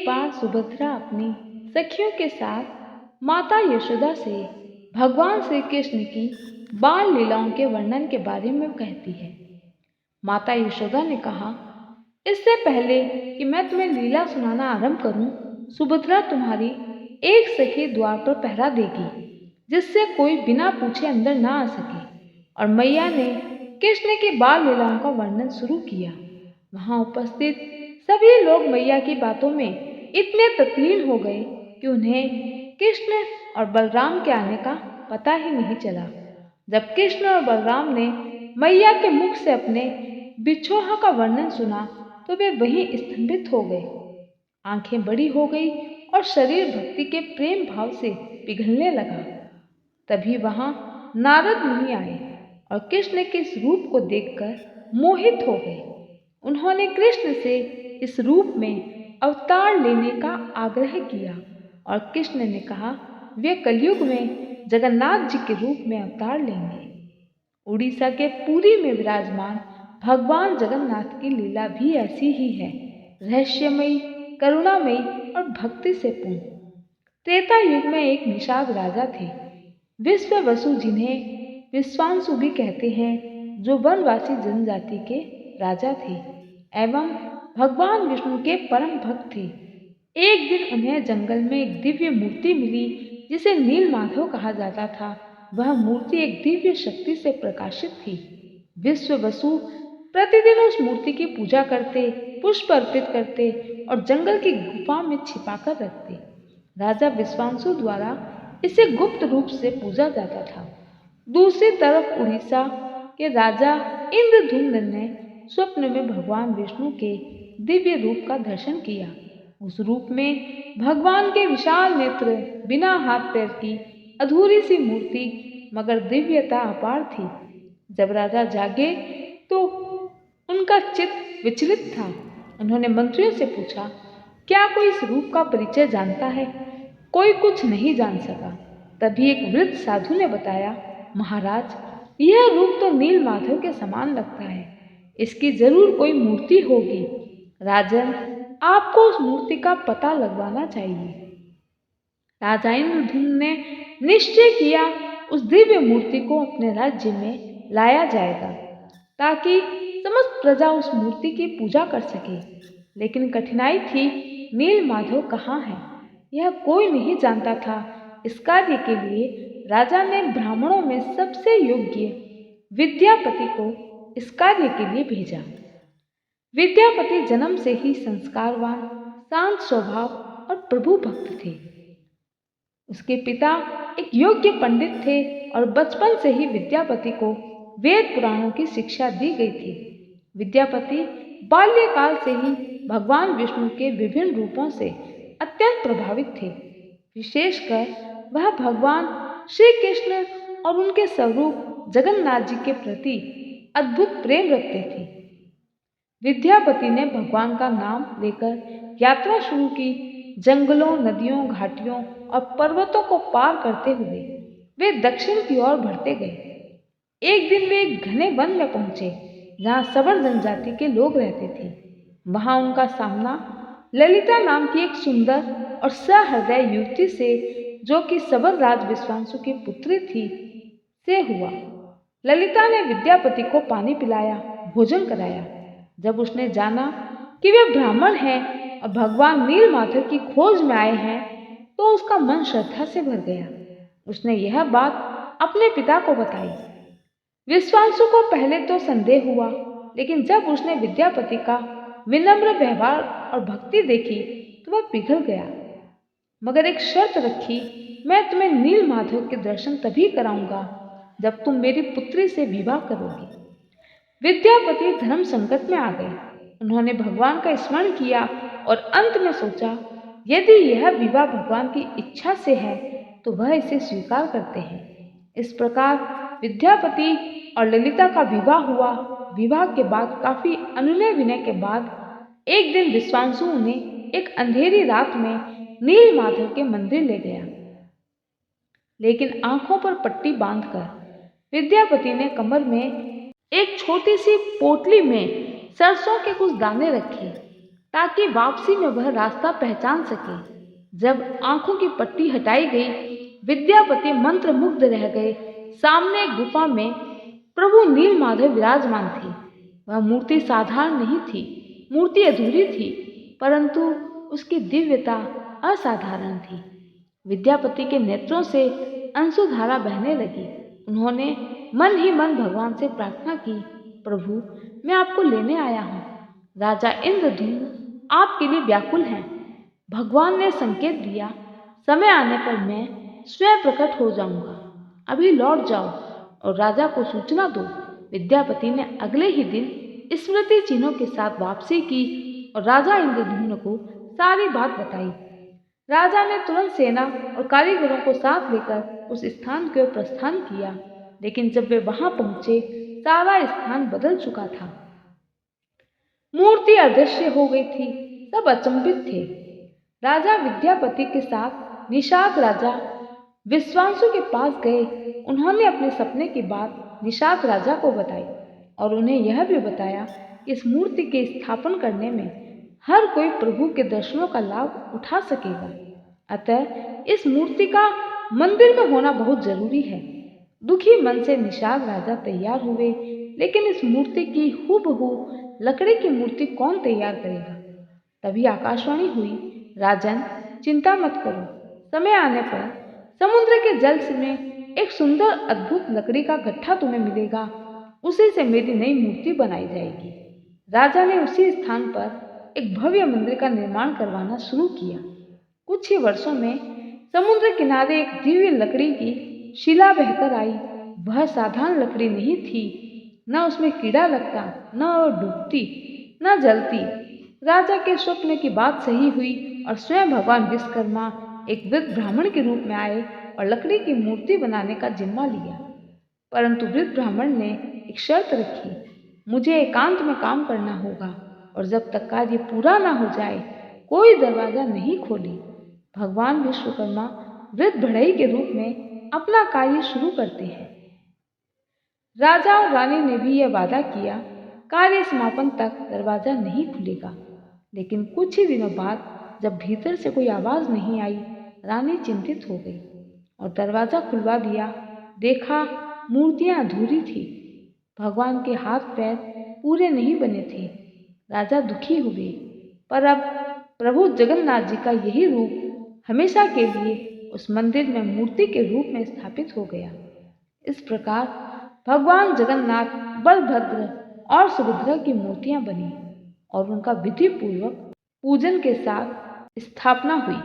बार सुभद्रा अपनी सखियों के साथ माता यशोदा से भगवान श्री कृष्ण की बाल लीलाओं के वर्णन के बारे में कहती है। माता यशोदा ने कहा, इससे पहले कि मैं तुम्हें लीला सुनाना आरंभ करूं, सुभद्रा तुम्हारी एक सखी द्वार पर पहरा देगी, जिससे कोई बिना पूछे अंदर ना आ सके। और मैया ने कृष्ण की बाल लीलाओं का वर्णन शुरू किया। वहां उपस्थित सभी लोग मैया की बातों में इतने तल्लीन हो गए कि उन्हें कृष्ण और बलराम के आने का पता ही नहीं चला। जब कृष्ण और बलराम ने मैया के मुख से अपने बिछोह का वर्णन सुना तो वे वहीं स्तंभित हो गए। आंखें बड़ी हो गई और शरीर भक्ति के प्रेम भाव से पिघलने लगा। तभी वहां नारद मुनि आए और कृष्ण के इस रूप को देखकर मोहित हो गए। उन्होंने कृष्ण से इस रूप में अवतार लेने का आग्रह किया और कृष्ण ने कहा, वे कलयुग में जगन्नाथ जी के रूप में अवतार लेंगे। उड़ीसा के पुरी में विराजमान भगवान जगन्नाथ की लीला भी ऐसी ही है, रहस्यमयी, करुणामयी और भक्ति से पूर्ण। त्रेता युग में एक निषाद राजा थे, विश्ववसु, जिन्हें विश्वांसु भी कहते हैं, जो वनवासी जनजाति के राजा थे एवं भगवान विष्णु के परम भक्त थे। एक दिन उन्हें जंगल में एक दिव्य मूर्ति मिली जिसे नीलमाधव कहा जाता था। वह मूर्ति एक दिव्य शक्ति से प्रकाशित थी। विश्ववसु प्रतिदिन उस मूर्ति की पूजा करते, पुष्प अर्पित करते और जंगल की गुफा में छिपाकर रखते। राजा विश्वांसु द्वारा इसे गुप्त रूप से पूजा जाता था। दूसरी तरफ उड़ीसा के राजा इंद्रधुम्न ने स्वप्न में भगवान विष्णु के दिव्य रूप का दर्शन किया। उस रूप में भगवान के विशाल नेत्र, बिना हाथ पैर की अधूरी सी मूर्ति, मगर दिव्यता अपार थी। जब राजा जागे तो उनका चित्त विचलित था। उन्होंने मंत्रियों से पूछा, क्या कोई इस रूप का परिचय जानता है? कोई कुछ नहीं जान सका। तभी एक वृद्ध साधु ने बताया, महाराज, यह रूप तो नीलमाधव के समान लगता है। इसकी जरूर कोई मूर्ति होगी। राजन, आपको उस मूर्ति का पता लगवाना चाहिए। राजा इंद्रधुम्न ने निश्चय किया उस दिव्य मूर्ति को अपने राज्य में लाया जाएगा ताकि समस्त प्रजा उस मूर्ति की पूजा कर सके। लेकिन कठिनाई थी, नीलमाधव कहाँ है, यह कोई नहीं जानता था। इस कार्य के लिए राजा ने ब्राह्मणों में सबसे योग्य विद्यापति को इस कार्य के लिए भेजा। विद्यापति जन्म से ही संस्कारवान, शांत स्वभाव और प्रभु भक्त थे। उसके पिता एक योग्य पंडित थे और बचपन से ही विद्यापति को वेद पुराणों की शिक्षा दी गई थी। विद्यापति बाल्यकाल से ही भगवान विष्णु के विभिन्न रूपों से अत्यंत प्रभावित थे। विशेषकर वह भगवान श्री कृष्ण और उनके स्वरूप जगन्नाथ जी के प्रति अद्भुत प्रेम रखते थे। विद्यापति ने भगवान का नाम लेकर यात्रा शुरू की। जंगलों, नदियों, घाटियों और पर्वतों को पार करते हुए वे दक्षिण की ओर बढ़ते गए। एक दिन वे एक घने वन में पहुंचे जहां सवर जनजाति के लोग रहते थे। वहां उनका सामना ललिता नाम की एक सुंदर और सहृदय युवती से, जो कि सवर राज विश्वांसु की पुत्री थी, से हुआ। ललिता ने विद्यापति को पानी पिलाया, भोजन कराया। जब उसने जाना कि वे ब्राह्मण हैं और भगवान नीलमाधव की खोज में आए हैं, तो उसका मन श्रद्धा से भर गया। उसने यह बात अपने पिता को बताई। विश्वांसु को पहले तो संदेह हुआ, लेकिन जब उसने विद्यापति का विनम्र व्यवहार और भक्ति देखी तो वह पिघल गया। मगर एक शर्त रखी, मैं तुम्हें नीलमाधव के दर्शन तभी कराऊंगा जब तुम मेरी पुत्री से विवाह करोगी। विद्यापति धर्म संकट में आ गए। उन्होंने भगवान का स्मरण किया और अंत में सोचा, यदि यह विवाह भगवान की इच्छा से है तो वह इसे स्वीकार करते हैं। इस प्रकार विद्यापति और ललिता का विवाह हुआ। विवाह के बाद काफी अनुनय विनय के बाद एक दिन विश्वांसु उन्हें एक अंधेरी रात में नीलमाधव के मंदिर ले गया। लेकिन आंखों पर पट्टी बांधकर विद्यापति ने कमर में एक छोटी सी पोटली में सरसों के कुछ दाने रखे ताकि वापसी में वह रास्ता पहचान सके। जब आंखों की पट्टी हटाई गई, विद्यापति मंत्रमुग्ध रह गए। सामने एक गुफा में प्रभु नीलमाधव विराजमान थे। वह मूर्ति साधारण नहीं थी, मूर्ति अधूरी थी, परंतु उसकी दिव्यता असाधारण थी। विद्यापति के नेत्रों से अंशुधारा बहने लगी। उन्होंने मन ही मन भगवान से प्रार्थना की, प्रभु, मैं आपको लेने आया हूँ। राजा इंद्रद्युम्न आपके लिए व्याकुल हैं। भगवान ने संकेत दिया, समय आने पर मैं स्वयं प्रकट हो जाऊंगा। अभी लौट जाओ और राजा को सूचना दो। विद्यापति ने अगले ही दिन स्मृति चिन्हों के साथ वापसी की और राजा इंद्रद्युम्न को सारी बात बताई। राजा ने तुरंत सेना और कारीगरों को साथ लेकर उस स्थान की ओर प्रस्थान किया, लेकिन जब वे वहां पहुंचे, सारा स्थान बदल चुका था। मूर्ति अदृश्य हो गई थी। सब अचंभित थे। राजा विद्यापति के साथ निषाद राजा विश्वासु के पास गए। उन्होंने अपने सपने की बात निषाद राजा को बताई और उन्हें यह भी बताया कि इस मूर्ति के स्थापन करने में हर कोई प्रभु के दर्शनों का लाभ उठा सकेगा। अतः इस मूर्ति का मंदिर में होना बहुत जरूरी है। दुखी मन से निषाद राजा तैयार हुए, लेकिन इस मूर्ति की हूबहू लकड़ी की मूर्ति कौन तैयार करेगा? तभी आकाशवाणी हुई, राजन, चिंता मत करो। समय आने पर समुद्र के जल में एक सुंदर अद्भुत लकड़ी का गट्ठा तुम्हें मिलेगा। उसी से मेरी नई मूर्ति बनाई जाएगी। राजा ने उसी स्थान पर एक भव्य मंदिर का निर्माण करवाना शुरू किया। कुछ ही वर्षों में समुद्र किनारे एक दिव्य लकड़ी की शिला बहकर आई। वह साधारण लकड़ी नहीं थी। न उसमें कीड़ा लगता, न वो डूबती, न जलती। राजा के स्वप्न की बात सही हुई और स्वयं भगवान विश्वकर्मा एक वृद्ध ब्राह्मण के रूप में आए और लकड़ी की मूर्ति बनाने का जिम्मा लिया। परंतु वृद्ध ब्राह्मण ने एक शर्त रखी, मुझे एकांत में काम करना होगा और जब तक कार्य पूरा ना हो जाए कोई दरवाजा नहीं खोले। भगवान विश्वकर्मा वृद्ध बढ़ई के रूप में अपना कार्य शुरू करते हैं। राजा और रानी ने भी यह वादा किया, कार्य समापन तक दरवाजा नहीं खुलेगा। लेकिन कुछ ही दिनों बाद जब भीतर से कोई आवाज नहीं आई, रानी चिंतित हो गई और दरवाजा खुलवा दिया। देखा, मूर्तियां अधूरी थी। भगवान के हाथ पैर पूरे नहीं बने थे। राजा दुखी हुए, पर अब प्रभु जगन्नाथ जी का यही रूप हमेशा के लिए उस मंदिर में मूर्ति के रूप में स्थापित हो गया। इस प्रकार भगवान जगन्नाथ, बलभद्र और सुभद्रा की मूर्तियां बनी और उनका विधि पूर्वक पूजन के साथ स्थापना हुई।